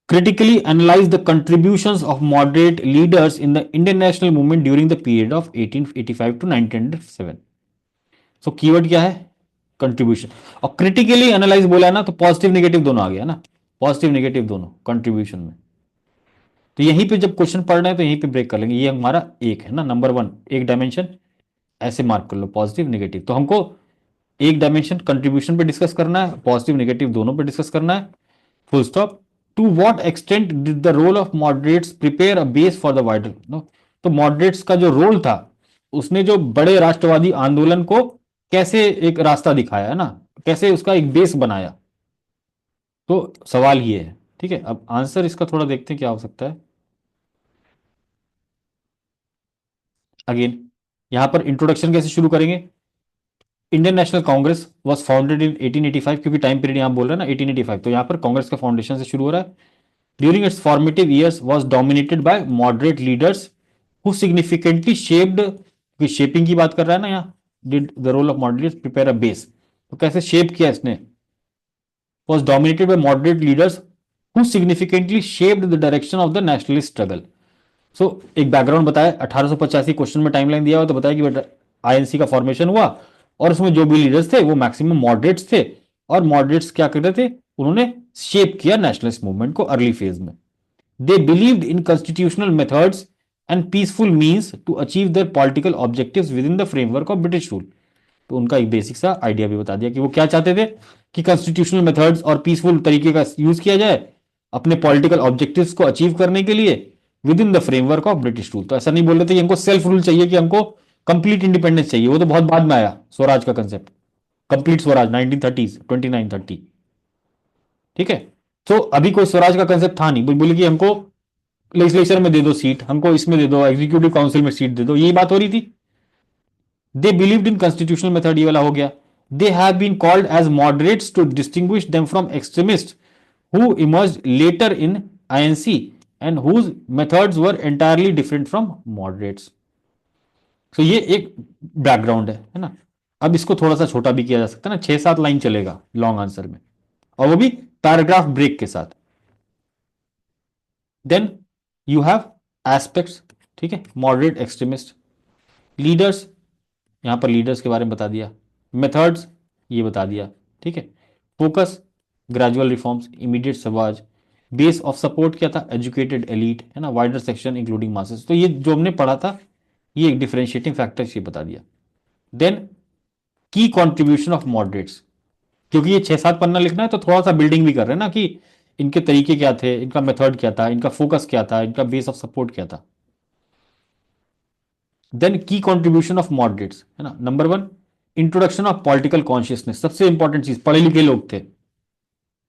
critically analyze the contributions of moderate leaders in the Indian national movement during the period of 1885 to 1907. So keyword क्या है? Contribution. और critically analyse बोला है ना, तो positive negative दोनों आ गया ना, पॉजिटिव नेगेटिव दोनों कंट्रीब्यूशन में। तो यहीं पे जब क्वेश्चन पढ़ रहे हैं तो यहीं पे ब्रेक कर लेंगे। ये हमारा एक है ना, नंबर वन, एक डायमेंशन ऐसे मार्क कर लो, पॉजिटिव नेगेटिव। तो हमको एक डायमेंशन कंट्रीब्यूशन पे डिस्कस करना है, पॉजिटिव नेगेटिव दोनों पे डिस्कस करना है, full stop. To what extent did the role of moderates prepare a base for the wider no. तो मॉडरेट्स का जो रोल था, उसने जो बड़े राष्ट्रवादी आंदोलन को कैसे एक रास्ता दिखाया है ना, कैसे उसका एक बेस बनाया। तो सवाल ये है, ठीक है। अब आंसर इसका थोड़ा देखते हैं क्या हो सकता है। अगेन यहां पर इंट्रोडक्शन कैसे शुरू करेंगे? Indian national Congress was founded in 1885, क्योंकि टाइम पीरियड यहां बोल रहे हैं ना 1885, तो यहां पर कांग्रेस का फाउंडेशन से शुरू हो रहा है। During its formative years was dominated by moderate leaders who significantly shaped, shaping की बात कर रहा है ना यहाँ, did the role of moderates prepare a base. तो कैसे शेप किया इसने? was dominated by moderate leaders who significantly shaped the direction of the nationalist struggle. So एक बैकग्राउंड बताया, 1885 क्वेश्चन में टाइमलाइन दिया हुआ, तो बताया कि बेटा आईएनसी का फॉर्मेशन हुआ और उसमें जो भी लीडर्स थे वो मैक्सिमम मॉडरेट्स थे, और मॉडरेट्स क्या करते थे, उन्होंने शेप किया नेशनलिस्ट मूवमेंट को अर्ली फेज में। They believed in constitutional methods and peaceful means to achieve their political objectives within the framework of British rule. तो उनका एक बेसिक सा आइडिया भी बता दिया कि वो क्या चाहते थे, कि कॉन्स्टिट्यूशनल मेथड्स और पीसफुल तरीके का यूज किया जाए अपने पॉलिटिकल ऑब्जेक्टिव्स को अचीव करने के लिए with in the framework of British rule. तो ऐसा नहीं बोल रहे थे कि हमको सेल्फ रूल चाहिए, कि हमको कंप्लीट इंडिपेंडेंस चाहिए, वो तो बहुत बाद में आया स्वराज का कंसेप्ट, कंप्लीट स्वराज 1930 2930, ठीक है। तो अभी कोई स्वराज का कंसेप्ट था नहीं, बोले कि हमको लेजिस्लेचर में दे दो सीट, हमको इसमें दे दो, एग्जीक्यूटिव काउंसिल में सीट दे दो, यही बात हो रही थी। They believed in constitutional method, ये वाला हो गया। They have been called as moderates to distinguish them from extremist who emerged later in INC and whose methods were entirely different from moderates. So ये एक बैकग्राउंड है ना। अब इसको थोड़ा सा छोटा भी किया जा सकता है ना, 6-7 लाइन चलेगा लॉन्ग आंसर में, और वो भी पैराग्राफ ब्रेक के साथ। देन यू हैव एस्पेक्ट्स, ठीक है, मॉडरेट एक्सट्रीमिस्ट लीडर्स, यहां पर लीडर्स के बारे में बता दिया, मेथड्स ये बता दिया, ठीक है। फोकस ग्रेजुअल रिफॉर्म्स, इमीडिएट समाज, बेस ऑफ सपोर्ट क्या था, एजुकेटेड एलीट, है ना, वाइडर सेक्शन इंक्लूडिंग मासेस। तो ये जो हमने पढ़ा था, ये एक डिफरेंशिएटिंग फैक्टर ये बता दिया। देन की कॉन्ट्रीब्यूशन ऑफ मॉडरेट्स, क्योंकि ये 6-7 पन्ना लिखना है तो थोड़ा सा बिल्डिंग भी कर रहे हैं ना, कि इनके तरीके क्या थे, इनका मेथड क्या था, इनका फोकस क्या था, इनका बेस ऑफ सपोर्ट क्या था। देन की कॉन्ट्रीब्यूशन ऑफ मॉडरेट्स, है ना, number one, introduction of political consciousness, सबसे इंपॉर्टेंट चीज, पढ़े लिखे लोग थे,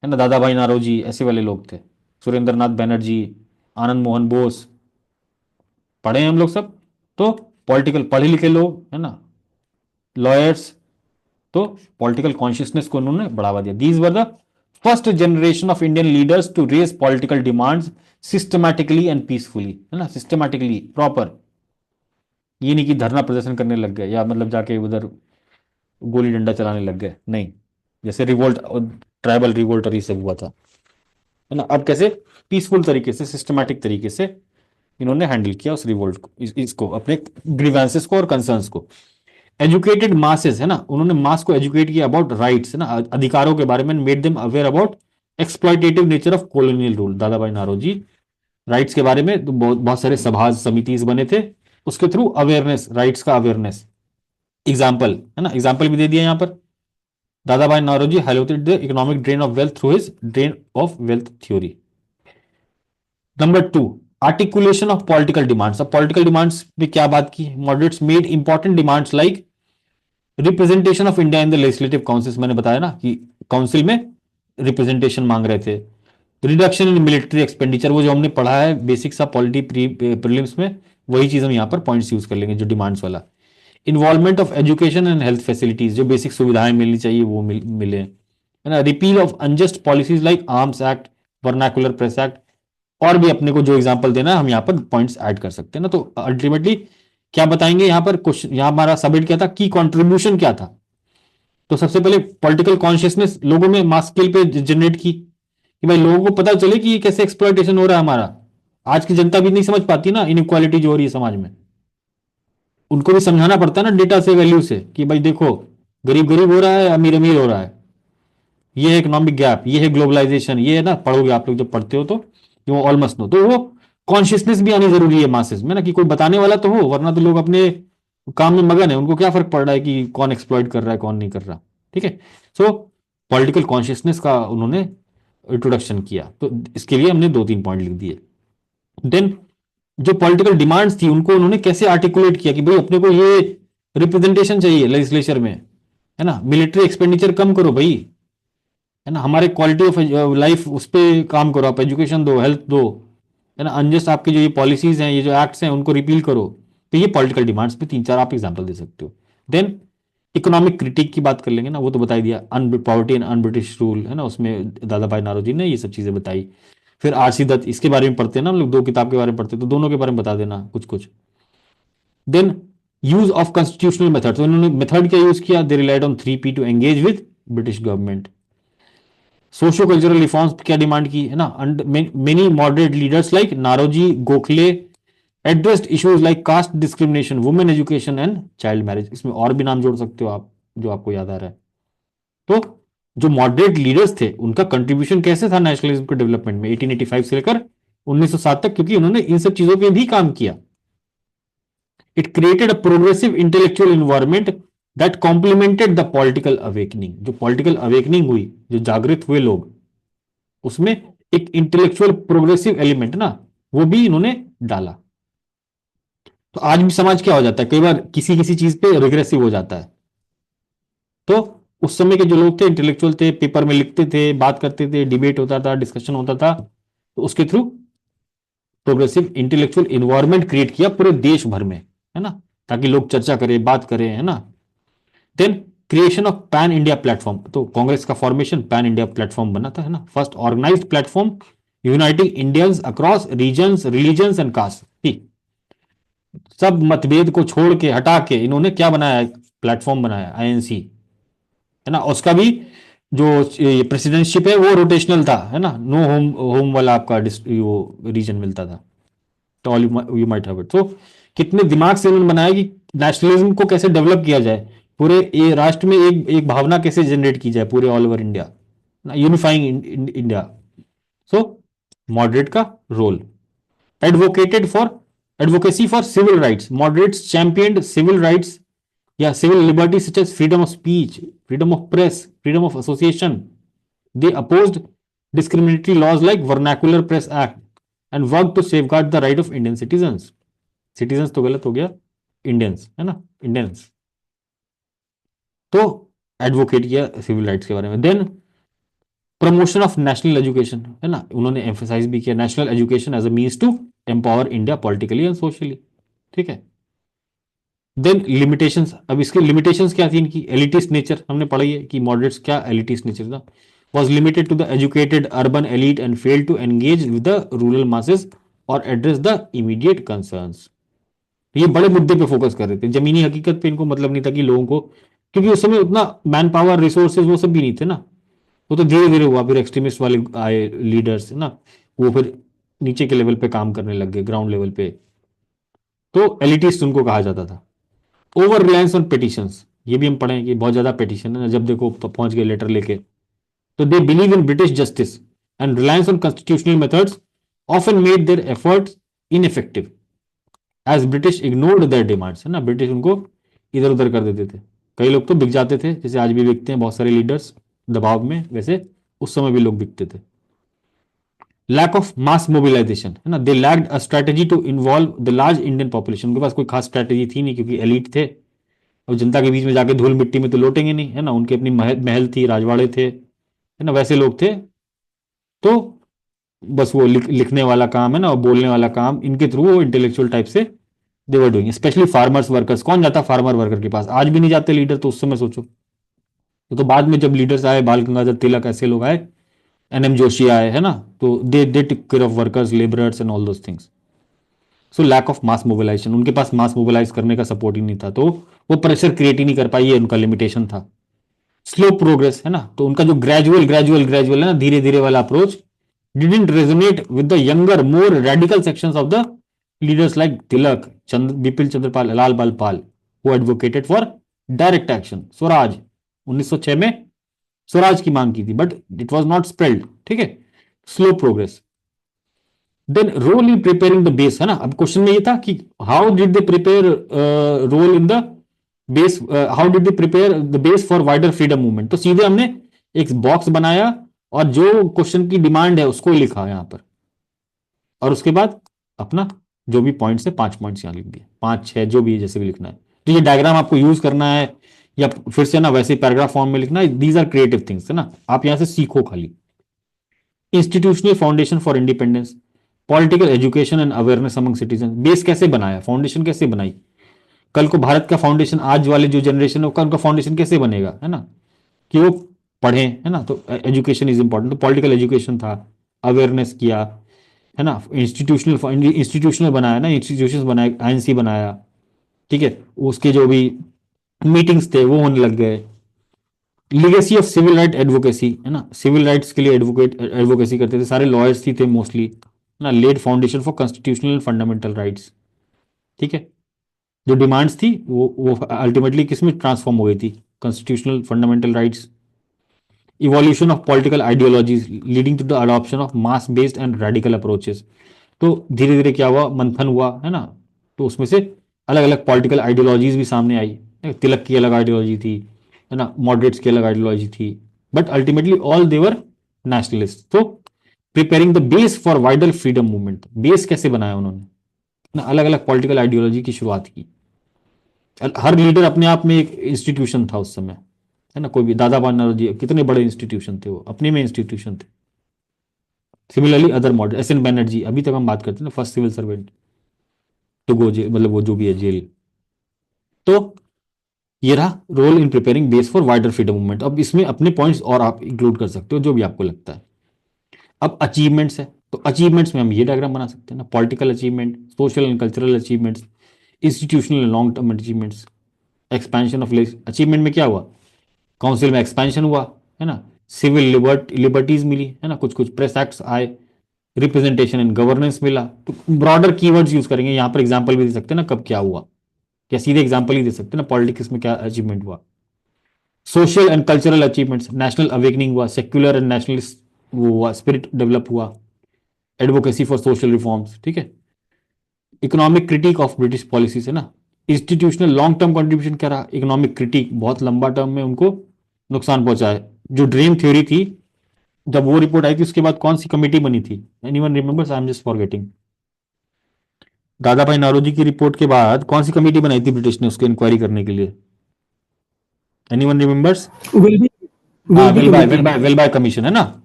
है ना, दादा भाई नारोजी ऐसे वाले लोग थे, सुरेंद्र नाथ बैनर्जी, आनंद मोहन बोस, पढ़े हैं हम लोग सब। तो पॉलिटिकल पढ़े लिखे लोग, है ना, लॉयर्स, तो पॉलिटिकल कॉन्शियसनेस को उन्होंने बढ़ावा दिया। These were the first generation of Indian leaders to raise political demands systematically and peacefully, है ना, सिस्टमैटिकली प्रॉपर, ये नहीं कि धरना प्रदर्शन करने लग गए या मतलब जाके उधर गोली डंडा चलाने लग गए, नहीं, जैसे रिवोल्ट, ट्राइबल रिवोल्ट और ये सब हुआ था, है ना। अब कैसे पीसफुल तरीके से, सिस्टमैटिक तरीके से इन्होंने हैंडल किया उस रिवोल्ट को, इसको, अपने ग्रीवेंसेस को और कंसर्न्स को। एजुकेटेड मासेस, है ना, उन्होंने मास को एजुकेट किया अबाउट राइट्स, है ना, अधिकारों के बारे में, made them aware about exploitative nature of colonial rule. दादा भाई नारोजी राइट्स के बारे में तो बहुत सारे सभा समितिज बने थे, उसके थ्रू अवेयरनेस, राइट्स का अवेयरनेस। एग्जाम्पल, है ना, एग्जाम्पल भी दे दिया यहां पर, Dadabhai Naoroji highlighted the economic drain of wealth through his drain of wealth theory. Number two, articulation of political demands. अब पॉलिटिकल डिमांड्स में क्या बात की, moderates made important demands like representation of India in the legislative council, मैंने बताया ना कि council में रिप्रेजेंटेशन मांग रहे थे। रिडक्शन इन मिलिट्री एक्सपेंडिचर, वो जो हमने पढ़ा है बेसिक सा पॉलिटी प्रीलिम्स में, वही चीज हम यहां पर पॉइंट्स यूज कर लेंगे जो डिमांड्स वाला। Involvement of education and health facilities, जो बेसिक सुविधाएं मिलनी चाहिए वो मिले, है ना। Repeal of unjust policies like arms act, vernacular press act, और भी अपने को जो एग्जांपल देना है हम यहाँ पर पॉइंट्स ऐड कर सकते हैं ना। तो अल्टीमेटली क्या बताएंगे यहाँ पर, क्वेश्चन यहाँ हमारा सबमिट क्या था, की कंट्रीब्यूशन क्या था। तो सबसे पहले पॉलिटिकल कॉन्शियसनेस लोगों में मास स्केल पे जनरेट की, कि भाई लोगों को पता चले कि ये कैसे एक्सप्लॉयटेशन हो रहा है हमारा। आज की जनता भी नहीं समझ पाती ना इनइक्वालिटी जो हो रही है समाज में, उनको भी समझाना पड़ता है ना डेटा से, वैल्यू से, कि भाई देखो गरीब गरीब हो रहा है, अमीर अमीर हो रहा है, ये है इकोनॉमिक गैप, ये है ग्लोबलाइजेशन, ये है ना, पढ़ोगे आप लोग जब पढ़ते हो तो वो ऑलमोस्ट नो, तो वो कॉन्शियसनेस भी आनी जरूरी है मासेस में ना, कि कोई बताने वाला तो हो, वरना तो लोग अपने काम में मगन है, उनको क्या फर्क पड़ रहा है कि कौन एक्सप्लॉइट कर रहा है कौन नहीं कर रहा। ठीक है, सो पॉलिटिकल कॉन्शियसनेस का उन्होंने इंट्रोडक्शन किया, तो इसके लिए हमने 2-3 पॉइंट लिख दिए। देन जो पॉलिटिकल डिमांड्स थी उनको उन्होंने कैसे आर्टिकुलेट किया कि भाई अपने को ये रिप्रेजेंटेशन चाहिए लेजिस्लेचर में, है ना, मिलिट्री एक्सपेंडिचर कम करो भाई, है ना, हमारे क्वालिटी ऑफ लाइफ उस पर काम करो, आप एजुकेशन दो, हेल्थ दो, है ना, अनजस्ट आपकी जो ये पॉलिसीज हैं, ये जो एक्ट्स हैं, उनको रिपील करो। तो ये पॉलिटिकल डिमांड्स पे 3-4 आप एग्जांपल दे सकते हो। देन इकोनॉमिक क्रिटिक की बात कर लेंगे ना, वो तो बता ही दिया, on poverty and on British rule, है ना, उसमें दादा भाई नारोजी ने ये सब चीजें बताई। फिर आरसी दत्त, इसके बारे में पढ़ते हैं ना हम लोग, 2 किताब के बारे में पढ़ते हैं, तो दोनों के बारे में बता देना कुछ कुछ। Then use of constitutional method, तो इन्होंने मेथड क्या यूज किया, they relied on 3P to engage with British government. Socio cultural reforms क्या डिमांड की, है ना, many moderate leaders like Naoroji, Gokhale addressed issues like caste discrimination, women education and child marriage. इसमें और भी नाम जोड़ सकते हो आप जो आपको याद आ रहा है। तो जो मॉडरेट लीडर्स थे उनका कंट्रीब्यूशन कैसे था नेशनलिज्म के डेवलपमेंट में 1885 से लेकर 1907 तक, क्योंकि उन्होंने इन सब चीजों पे भी काम किया। It created a progressive intellectual environment that complimented the political awakening. जो पॉलिटिकल अवेकनिंग हुई, जो जागृत हुए लोग, उसमें एक इंटेलेक्चुअल प्रोग्रेसिव एलिमेंट ना, वो भी इन्होंने डाला। तो आज भी समाज क्या हो जाता है, कई बार किसी किसी चीज पे रिग्रेसिव हो जाता है। तो उस समय के जो लोग थे, इंटेलेक्चुअल थे, पेपर में लिखते थे, बात करते थे, डिबेट होता था, डिस्कशन होता था, तो उसके through progressive intellectual environment create किया पूरे देश भर में, है ना, ताकि लोग चर्चा करें, बात करें, है ना। Then creation of pan India platform, तो कांग्रेस का फॉर्मेशन पैन इंडिया प्लेटफॉर्म बना था, है ना, first organised platform uniting Indians across regions, religions and caste. सब मतभेद को छोड़ के, हटा के इन्होंने क्या बनाया, प्लेटफॉर्म बनाया, आईएनसी, है ना। उसका भी जो प्रेसिडेंटशिप है वो रोटेशनल था, है ना, नो होम होम वाला आपका वो रीजन मिलता था। तो all you might have it. तो कितने दिमाग से उन्होंने बनाया कि नेशनलिज्म को कैसे डेवलप किया जाए, पूरे ये राष्ट्र में एक एक भावना कैसे जनरेट की जाए पूरे all over India, unifying India. So moderate का role, advocated for advocacy for civil rights, moderates championed civil rights या civil liberty such as freedom of speech, freedom of press, freedom of association. They opposed discriminatory laws like vernacular press act and worked to safeguard the right of Indian citizens। citizens तो गलत हो गया, Indians, है ना, Indians. तो advocate किया civil rights के बारे में। Then promotion of national education, है ना, उन्होंने एम्फेसाइज भी किया national education as a means to empower India politically and socially. ठीक है। देन लिमिटेशंस, अब इसकी लिमिटेशंस क्या थी इनकी, एलिटिस्ट नेचर हमने पढ़ी है कि मॉडरेट्स क्या एलिटिस्ट नेचर था, was limited to the educated urban elite and failed to engage with the rural masses or address the immediate concerns। ये बड़े मुद्दे पे फोकस कर रहे थे, जमीनी हकीकत पे इनको मतलब नहीं था कि लोगों को, क्योंकि उस समय उतना मैन पावर रिसोर्सेज वो सब भी नहीं थे ना। वो तो धीरे धीरे हुआ, फिर एक्सट्रीमिस्ट वाले आए लीडर्स, है ना, वो फिर नीचे के लेवल पे काम करने लग गए, ग्राउंड लेवल पे। तो एलिटिस्ट उनको कहा जाता था। ओवर रिलायंस ऑन पिटिशंस, ये भी हम पढ़े कि बहुत ज्यादा पिटिशन है ना, जब देखो पहुंच गए लेटर लेके। So they believe in British justice and reliance on constitutional methods often made their efforts ineffective as British ignored their demands, है ना, ब्रिटिश उनको इधर उधर कर देते थे। कई लोग तो बिक जाते थे, जैसे आज भी बिकते हैं बहुत सारे लीडर्स दबाव में, वैसे उस समय भी लोग बिकते थे। लैक ऑफ मास मोबिलाइजेशन, है ना, they lacked a strategy to involve the large Indian population. उनके पास कोई खास स्ट्रेटेजी थी नहीं, क्योंकि एलिट थे और जनता के बीच में जाके धूल मिट्टी में तो लौटेंगे नहीं, है ना, उनकी अपनी महल थी, राजवाड़े थे, है ना, वैसे लोग थे। तो बस वो लिखने वाला काम, है ना, और बोलने वाला काम, इनके थ्रू वो इंटेलेक्चुअल टाइप से they were doing. Specially farmers workers, कौन जाता फार्मर वर्कर के पास, आज भी नहीं जाते लीडर, तो उस समय सोचो। तो बाद में जब लीडर्स आए, बाल गंगाधर तिलक, ऐसे लोग आए, एनएम जोशी आए, है ना, तो they take care of workers, labourers and all those things. So lack of mass mobilisation, उनके पास मास मोबिलाइज करने का सपोर्ट ही नहीं था, तो वो प्रेशर क्रिएट ही नहीं कर पाई, ये उनका लिमिटेशन था। स्लो प्रोग्रेस, है ना, तो उनका जो ग्रेजुअल ग्रेजुअल ग्रेजुअल है ना, धीरे धीरे वाला approach, didn't resonate with the younger, more radical sections of the leaders like Tilak, Bipin Chandrapal, Lal Balpal, who advocated for direct action. Swaraj 1906 में स्वराज की मांग की थी, but it was not spread. ठीक है, slow progress. Then role in preparing the base, है ना. अब क्वेश्चन में ये था कि how did they prepare role in the base, how did they prepare the base for wider freedom movement. तो सीधे हमने एक बॉक्स बनाया और जो क्वेश्चन की डिमांड है उसको लिखा यहां पर, और उसके बाद अपना जो भी पॉइंट्स है 5 पॉइंट्स यहां लिख दिए, 5 6 जो भी है, जैसे भी लिखना है. तो ये डायग्राम आपको यूज करना है या फिर से ना वैसे पैराग्राफ फॉर्म में लिखना है. दीज आर क्रिएटिव थिंग्स, है ना. आप यहां से सीखो खाली. Institutional foundation for independence, political education and awareness among citizen. Base कैसे बनाया, फाउंडेशन कैसे बनाई. कल को भारत का फाउंडेशन, आज वाले जो जनरेशन है उनका फाउंडेशन कैसे बनेगा, है ना, कि वो पढ़े, है ना. तो एजुकेशन इज इंपॉर्टेंट. तो पॉलिटिकल एजुकेशन था, अवेयरनेस किया, है ना. इंस्टीट्यूशनल बनाया ना, इंस्टीट्यूशन बनाए, आईएनसी बनाया. ठीक है, उसके जो भी मीटिंग्स थे वो होने लग गए. Legacy of civil right advocacy, है ना. सिविल राइट्स के लिए एडवोकेसी करते थे, सारे लॉयर्स ही थे मोस्टली, है ना. Laid foundation for constitutional and fundamental rights. ठीक है, जो डिमांड्स थी वो अल्टीमेटली किस में ट्रांसफॉर्म हो गई थी, constitutional fundamental rights. Evolution of political ideologies leading to the adoption of mass based and radical approaches. तो धीरे धीरे क्या हुआ, मंथन हुआ, है ना. तो उसमें से अलग अलग पॉलिटिकल आइडियोलॉजीज भी सामने आई. तिलक की अलग आइडियोलॉजी थी, है ना, मॉडरेट्स की अलग आइडियोलॉजी थी, but ultimately all they were nationalist. तो preparing the base for wider freedom movement, base कैसे बनाया उन्होंने ना, अलग अलग पॉलिटिकल आइडियोलॉजी की शुरुआत की. हर लीडर अपने आप में एक इंस्टीट्यूशन था उस समय, है ना. कोई भी दादा भाई नौरोजी कितने बड़े इंस्टीट्यूशन थे, वो अपने में इंस्टीट्यूशन थे. Similarly other model, S N Banerjee, अभी तक हम बात करते हैं ना, first civil servant to go jail, मतलब वो जो भी है जेल. तो ये रहा role in preparing base for wider freedom movement. अब इसमें अपने पॉइंट्स और आप इंक्लूड कर सकते हो जो भी आपको लगता है. अब अचीवमेंट्स है, तो अचीवमेंट्स में हम ये डायग्राम बना सकते हैं ना. Political achievement, social and cultural achievements, institutional long term achievements. Expansion of achievement में क्या हुआ, काउंसिल में एक्सपेंशन हुआ, है ना. सिविल लिबर्टीज मिली, है ना, कुछ कुछ प्रेस एक्ट्स आए, रिप्रेजेंटेशन एंड गवर्नेंस मिला. तो ब्रॉडर कीवर्ड्स यूज करेंगे यहां पर. एग्जांपल भी दे सकते हैं ना, कब क्या हुआ, क्या सीधे एग्जांपल ही दे सकते हैं ना, पॉलिटिक्स में क्या अचीवमेंट हुआ. Social and cultural achievements, national awakening हुआ, सेक्युलर एंड नेशनलिस्ट वो हुआ, स्पिरिट डेवलप हुआ, एडवोकेसी फॉर सोशल रिफॉर्म्स. ठीक है, economic critic of British policies, है ना. इंस्टीट्यूशनल लॉन्ग टर्म कंट्रीब्यूशन क्या रहा, इकोनॉमिक क्रिटिक, बहुत लंबा टर्म में उनको नुकसान पहुंचा है. जो ड्रीम थ्योरी थी, जब वो रिपोर्ट आई थी उसके बाद कौन सी कमेटी बनी थी, anyone remembers, I am just forgetting. दादा भाई नारोजी की रिपोर्ट के बाद कौन सी कमेटी बनाई थी ब्रिटिश ने उसकी इंक्वायरी करने के लिए, एनीवन रिमेंबर्स. विल बी हाँ, विल बी कमेटी. वेलबाय कमीशन, है ना.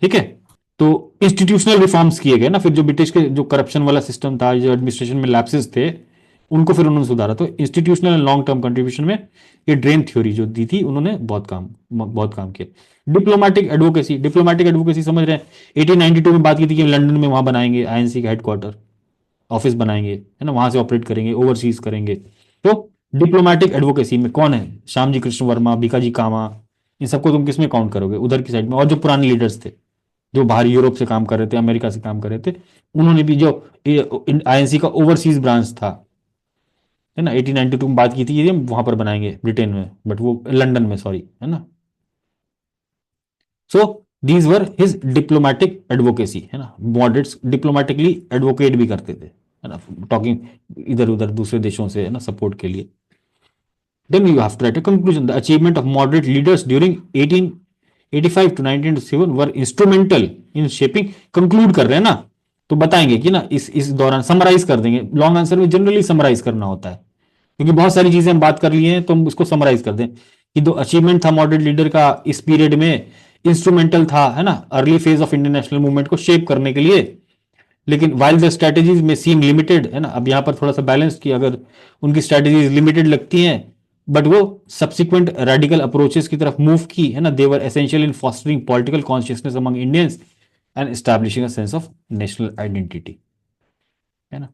ठीक है, तो इंस्टीट्यूशनल रिफॉर्म्स किए गए ना, फिर जो ब्रिटिश के जो करप्शन वाला सिस्टम था, जो एडमिनिस्ट्रेशन में लैप्सेस थे, उनको फिर उन्होंने सुधारा. तो institutional and long term contribution में ये ड्रेन थ्योरी जो दी थी उन्होंने बहुत काम किया. डिप्लोमेटिक एडवोकेसी समझ रहे हैं. 1892 में बात की थी कि लंदन में वहां बनाएंगे आईएनसी का हेडक्वार्टर, ऑफिस बनाएंगे, है ना, वहां से ऑपरेट करेंगे, ओवरसीज करेंगे. तो डिप्लोमेटिक एडवोकेसी में कौन है, श्यामजी कृष्ण वर्मा, बीकाजी कामा, इन सबको तुम किसमें काउंट करोगे, उधर की साइड में. और जो पुराने लीडर्स थे जो बाहर यूरोप से काम कर रहे थे, अमेरिका से काम कर रहे थे, उन्होंने भी जो आईएनसी का ओवरसीज ब्रांच था, है ना, 1892 में बात की थी ये हम वहां पर बनाएंगे ब्रिटेन में, बट वो लंदन में, सॉरी, है ना. So these were his diplomatic advocacy, है ना. मॉडरेट्स डिप्लोमेटिकली एडवोकेट भी करते थे, है ना, टॉकिंग इधर उधर दूसरे देशों से, है ना, सपोर्ट के लिए. Then you have to write a conclusion. The achievement of moderate leaders during 1885 to 1907 were instrumental in shaping. Conclude कर रहे हैं ना, तो बताएंगे कि ना इस दौरान समराइज कर देंगे. लॉन्ग आंसर में जनरली समराइज करना होता है, क्योंकि बहुत सारी चीजें हम बात कर लिए हैं, तो हम उसको समराइज कर दें कि दो अचीवमेंट था मॉडरेट लीडर का इस पीरियड में, इंस्ट्रूमेंटल था, है ना, early phase of Indian national movement को शेप करने के लिए. लेकिन वाइल द स्ट्रेटेजीज में सीम लिमिटेड, है ना, अब यहां पर थोड़ा सा बैलेंस किया, अगर उनकी स्ट्रेटेजीज लिमिटेड लगती हैं, बट वो सब्सिक्वेंट रेडिकल अप्रोचेस की तरफ मूव की, है ना. They were essential in fostering political consciousness among Indians and establishing a sense of national identity, है ना.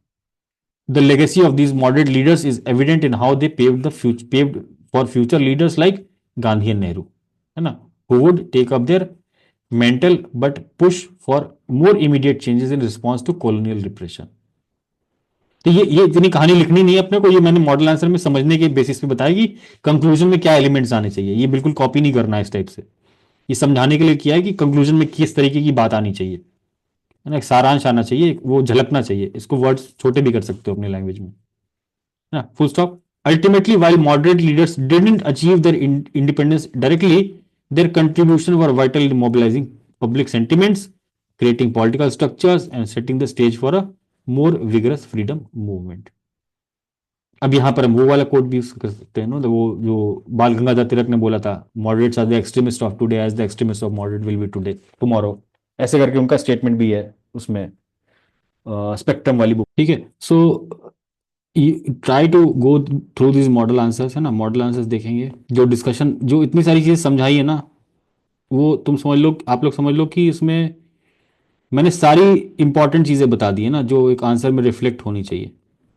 The legacy of these moderate leaders is evident in how they paved for future leaders like Gandhi and Nehru, है ना, who would take up their mantle but push for more immediate changes in response to colonial repression. तो ये इतनी कहानी लिखनी नहीं है अपने को, ये मैंने मॉडल आंसर में समझने के बेसिस पे बताया कि कंक्लूजन में क्या एलिमेंट्स आने चाहिए। ये बिल्कुल कॉपी नहीं करना है इस टाइप से, ये समझाने के लिए किया है कि कंक्लूजन में किस तरीके की बात आनी चाहिए, है ना, एक सारांश आना चाहिए, वो झलकना चाहिए। इसको वर्ड्स छोटे भी कर सकते हो अपनी लैंग्वेज में, है ना। Full stop. Ultimately while moderate leaders didn't achieve their independence directly, their contribution were vital in mobilizing public sentiments, creating political structures and setting the stage for a more vigorous freedom movement। अब यहां पर हम वो वाला coat भी use कर सकते हैं ना, तो वो जो बाल गंगाधर तिलक ने बोला था, moderates are the extremist of today as the extremist of moderate will be today tomorrow, ऐसे करके उनका स्टेटमेंट भी है उसमें, स्पेक्ट्रम वाली बुक, ठीक है। So try to go through this model answers, है ना, मॉडल आंसर्स देखेंगे, जो डिस्कशन, जो इतनी सारी चीजें समझाई है ना, वो तुम समझ लो, आप लोग समझ लो कि इसमें मैंने सारी इंपॉर्टेंट चीजें बता दी है ना, जो एक आंसर में रिफ्लेक्ट होनी चाहिए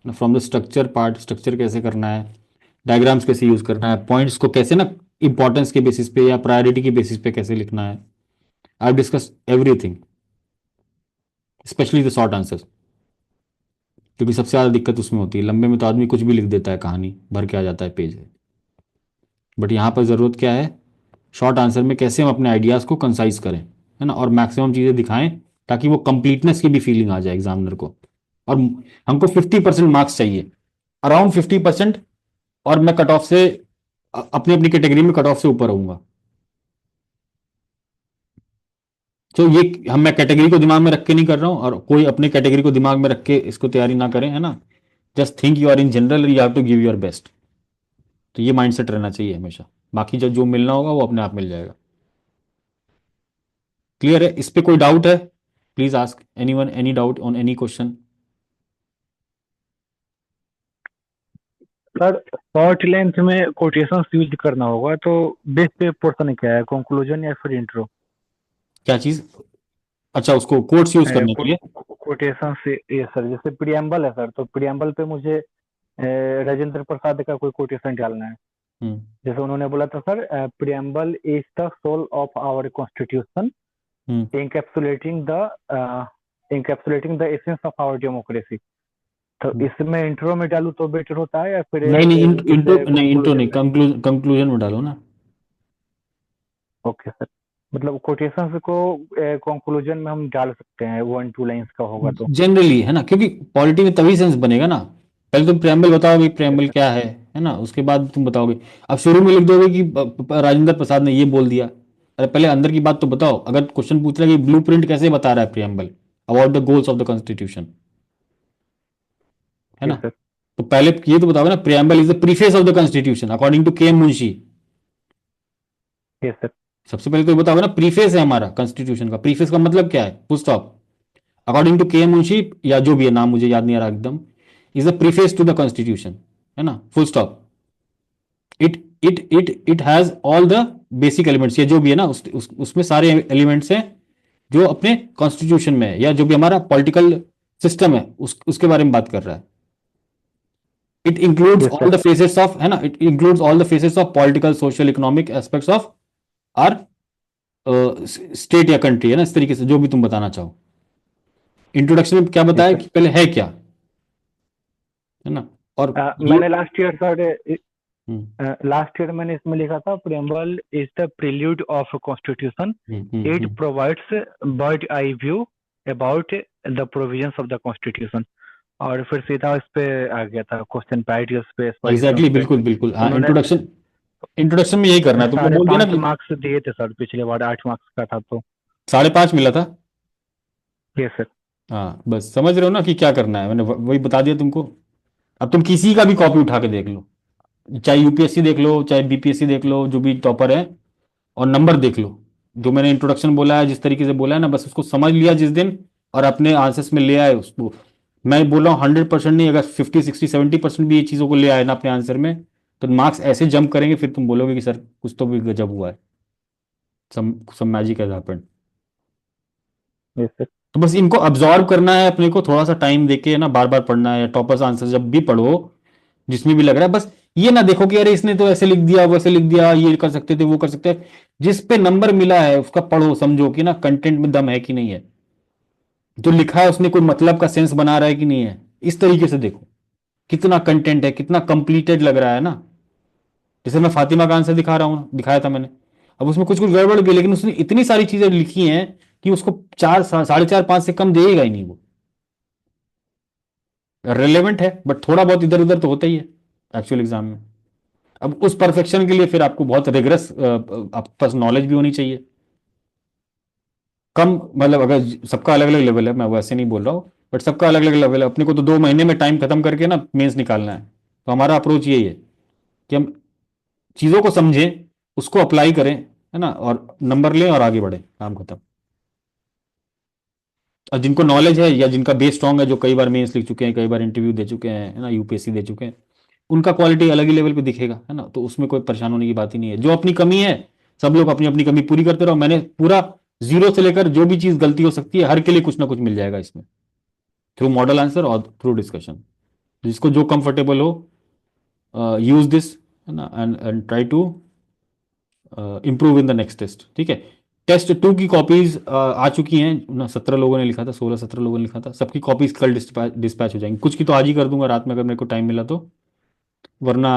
ना। From the structure part, structure कैसे करना है, डायग्राम्स कैसे यूज करना है, पॉइंट्स को कैसे ना इंपॉर्टेंस के बेसिस पे या प्रायोरिटी के बेसिस पे कैसे लिखना है, I discuss everything, specially the short answers, क्योंकि सबसे ज्यादा दिक्कत उसमें होती है। लंबे में तो आदमी कुछ भी लिख देता है, कहानी भर के आ जाता है पेज, बट यहाँ पर ज़रूरत क्या है, शॉर्ट आंसर में कैसे हम अपने आइडियाज़ को कंसाइज करें, है ना, और मैक्सिमम चीज़ें दिखाएं, ताकि वो कंप्लीटनेस की भी फीलिंग आ जाए एग्जामिनर को। और हमको 50% मार्क्स चाहिए, अराउंड 50%, और मैं कट ऑफ से अपनी अपनी कैटेगरी में कट ऑफ से ऊपर रहूंगा। तो ये हम, मैं कैटेगरी को दिमाग में रख के नहीं कर रहा हूं, और कोई अपने कैटेगरी को दिमाग में रख के इसको तैयारी ना करें, है ना। Just think you are in general, you have to give your best. तो ये माइंडसेट रहना चाहिए हमेशा, बाकी जब जो मिलना होगा वो अपने आप मिल जाएगा। क्लियर है? इस पे कोई डाउट है? Please ask anyone, any doubt on any question. Sir short length में कोटेशंस यूज करना होगा, तो बेस्ट पोर्शन क्या है, कंक्लूजन या फिर इंट्रो? क्या चीज? अच्छा, उसको कोट्स यूज करने के लिए। कोटेशन से ये सर, जैसे प्रियम्बल है सर, तो प्रियम्बल पे मुझे राजेंद्र प्रसाद का कोई कोटेशन डालना है। हम्म। जैसे उन्होंने बोला था sir, preamble is the soul of our constitution, hmm. encapsulating the encapsulating the essence of our democracy। तो हम्म। इसमें इंट्रो में डालूं तो बेटर होता है, या फिर नहीं नहीं, इंटो इसे नहीं, इंटो कंक्लूजन नहीं, में? कंक्लूजन में डालो ना। ओके सर, मतलब कोटेशंस को कंक्लूजन में हम डाल सकते हैं, 1-2 लाइंस का होगा तो? जनरली, है ना, क्योंकि पॉलिटी में तभी सेंस बनेगा ना। पहले तुम प्रेम्बल बताओ भाई, यस प्रेम्बल सर। क्या है ना, उसके बाद तुम बताओगे। अब शुरू में लिख दोगे कि राजेंद्र प्रसाद ने ये बोल दिया। अरे पहले अंदर की बात तो बताओ। अगर क्वेश्चन पूछ रहा है कि ब्लू प्रिंट कैसे बता रहा है preamble about the goals of the constitution, है ना, यस सर। तो पहले ये तो बताओगे ना, preamble is the preface of the constitution according to K M Munshi. Yes sir. सबसे पहले तो ये बताओगे ना, प्रीफेस है हमारा कॉन्स्टिट्यूशन का, प्रीफेस का मतलब क्या है, full stop. According to K M Munshi, या जो भी है नाम मुझे याद नहीं आ रहा एकदम, is the preface to the constitution, है ना, full stop. It has all the basic elements, या जो भी है ना, उसमें सारे एलिमेंट्स हैं जो अपने कॉन्स्टिट्यूशन में है, या जो भी हमारा पॉलिटिकल सिस्टम है उसके बारे में बात कर रहा है। It includes yes all sir. the facets of, है ना, it includes all the facets of political, social, economic aspects of our state या कंट्री, है ना, इस तरीके से जो भी तुम बताना चाहो। इंट्रोडक्शन में क्या यस बताया सर। कि पहले है क्या, है ना, और ये। मैंने लास्ट ईयर सर, हम्म। लास्ट ईयर मैंने इसमें लिखा था, preamble is the prelude of constitution, it hmm. Provides bird eye view about the provisions of the constitution. और फिर सीधा इस पे आ गया था, क्वेश्चन पैरियस पे, एग्जैक्टली, एक्सपोजिशंस पे। बिल्कुल बिल्कुल, हाँ, उन्होंने इंट्रोडक्शन, इंट्रोडक्शन में यही करना है, तुमने साढ़े बोल दिया ना पाँच कि मार्क्स दिए थे सर, पिछले बार 8 मार्क्स का था तो। 5.5 मिला था। ये सर। हाँ, बस समझ रहे हो ना कि क्या करना है, मैंने वही बता दिया तुमको। अब तुम किसी का भी कॉपी उठा के देख लो, चाहे यूपीएससी देख लो, चाहे बीपीएससी देख लो, जो भी टॉपर है, और नंबर देख लो। जो मैंने इंट्रोडक्शन बोला है, जिस तरीके से बोला है ना, बस उसको समझ लिया जिस दिन, और अपने आंसर्स में ले आए उसको। मैं बोल रहा हूँ 100% नहीं, अगर 50, 60, 70% भी ये चीज़ों को ले आए ना अपने आंसर में, तो मार्क्स ऐसे जंप करेंगे, फिर तुम बोलोगे कि सर कुछ तो भी गजब हुआ है, सम मैजिक हैज हैपेंड। ये सर। तो बस इनको अब्जॉर्व करना है, अपने को थोड़ा सा टाइम देके, ना बार बार पढ़ना है, टॉपर्स आंसर जब भी पढ़ो, जिसमें भी लग रहा है, बस ये ना देखो कि अरे इसने तो ऐसे लिख दिया, वैसे लिख दिया, ये कर सकते थे, वो कर सकते हैं। जिस पे नंबर मिला है उसका पढ़ो, समझो कि ना कंटेंट में दम है कि नहीं है, जो लिखा है उसने कोई मतलब का सेंस बना रहा है कि नहीं है। इस तरीके से देखो कितना कंटेंट है, कितना कंप्लीटेड लग रहा है ना। जैसे मैं फातिमा का आंसर दिखा रहा हूँ, दिखाया था मैंने। अब उसमें कुछ कुछ गड़बड़ भी है, लेकिन उसने इतनी सारी चीजें लिखी हैं कि उसको 4, 4.5 से कम देगा ही नहीं वो। रेलेवेंट है, बट थोड़ा बहुत इधर उधर तो होता ही है एक्चुअल एग्जाम में। अब उस परफेक्शन के लिए फिर आपको बहुत रिगरस आपके पास नॉलेज भी होनी चाहिए। कम मतलब, अगर सबका अलग अलग लेवल है, मैं वैसे नहीं बोल रहा हूँ, बट सबका अलग अलग लेवल है। अपने को तो 2 महीने में टाइम खत्म करके ना मेंस निकालना है। तो हमारा अप्रोच यही है कि हम चीजों को समझें, उसको अप्लाई करें, है ना, और नंबर लें और आगे बढ़े, काम खत्म। और जिनको नॉलेज है या जिनका बेस स्ट्रांग है, जो कई बार मेंस लिख चुके हैं, कई बार इंटरव्यू दे चुके हैं, है ना, यूपीएससी दे चुके हैं, उनका क्वालिटी अलग ही लेवल पे दिखेगा, है ना। तो उसमें कोई परेशान होने की बात ही नहीं है। जो अपनी कमी है, सब लोग अपनी अपनी कमी पूरी करते रहो। मैंने पूरा जीरो से लेकर जो भी चीज गलती हो सकती है, हर के लिए कुछ ना कुछ मिल जाएगा इसमें, थ्रू मॉडल आंसर और थ्रू डिस्कशन। जिसको जो कंफर्टेबल हो, यूज दिस, है ना, and try to improve in the next test. ठीक है। टेस्ट 2 की कॉपीज आ चुकी हैं ना, 17 लोगों ने लिखा था, 16-17 लोगों ने लिखा था। सबकी कॉपीज कल डिस्पैच हो जाएंगी। कुछ की तो आज ही कर दूंगा रात में, अगर मेरे को टाइम मिला तो, वरना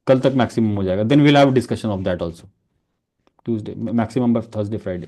कल तक मैक्सिमम हो जाएगा। Then will have discussion of that also, Tuesday maximum, by Thursday Friday.